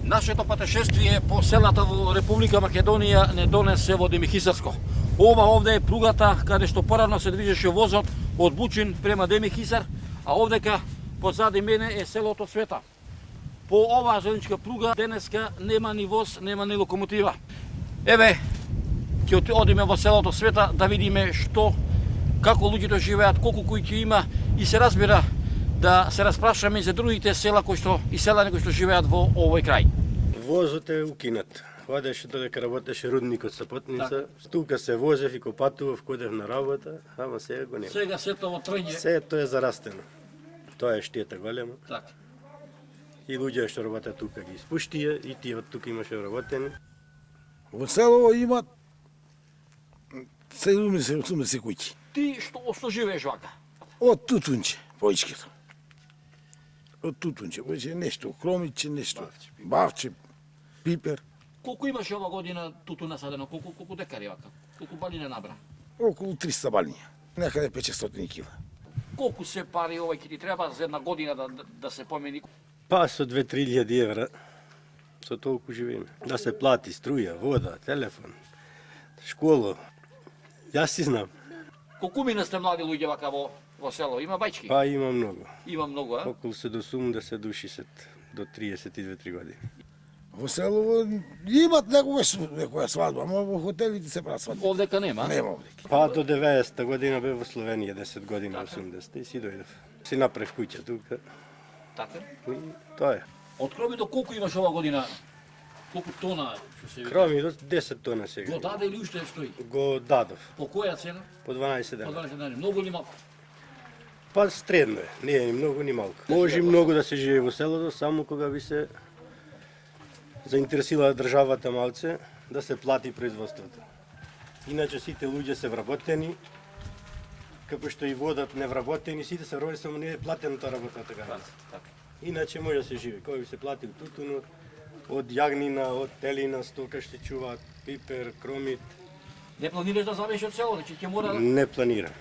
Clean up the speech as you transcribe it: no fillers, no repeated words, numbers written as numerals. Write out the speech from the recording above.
Нашето патешествие по селата во Република Македонија не донесе во Демихисарско. Ова овде е пругата каде што порано се движеше возот од Бучин према Демихисар, а овдека позади мене е селото Света. По оваа железничка пруга денеска нема ни воз, нема ни локомотива. Еве, ќе одиме во селото Света да видиме што, како луѓето живеат, колку куќи има и се разбира да се распрашаме за другите села и селани кои што живеат во овој крај. Возот е укинат. Одеше додека работеше рудникот со Потница, тука се возев и копатував, кодев на работа, ама сега го нема. Сега сето во трање. Сето е зарастено. Тоа е штета голема. Така. И луѓе што работат тука ги испуштија, и тие од тука имаше вработени. Во село има 70 куќи. Ти што живееш вака? Од тутунче, поичкето. Од тутунче, поиче нешто, кромиче, нешто, бавче, пипер. Колку имаше ова година туту насадено? Колку декари вака? Колку бали не набра? Околу 300 балиња, некаде 500 кила. Колку се пари овој ќе ти треба за една година да се помени? Па со 2-3 евра, со толку живееме. Да се плати струја, вода, телефон, школа. Јас си знам. Колку мина сте млади луѓе вака во село? Има бајчки? Па има многу. Има многу, а? Околу се до 80 до 60 до 32-3 години. Во село имат некоја свадба, ама во хотелите се прават свадба. Овдека нема? Нема овдека. Па до 90-та година бев во Словенија, 10 години, 80-та и си дојдов. Си направив куќа тука. Така? И тоа е. Од кромито колку имаш ова година? Колку тона што се вика? Кроми до 10 тона сега. Го даде или уште стои? Го дадов. По која цена? По 12 По дена. 12 дена. Многу или малку? Па средно е, не е ни многу ни малку. Може многу да се живее во селото, само кога би се заинтересила државата малце да се плати производството. Иначе сите луѓе се вработени, како што и водат невработени, сите се вработени, само не е платено таа работа така. Иначе може да се живее, кој би се плати од тутуно, од јагнина, од телина, стока што чуваат, пипер, кромит. Не планираш да забеш од село, значи ќе мора да... Не планирам.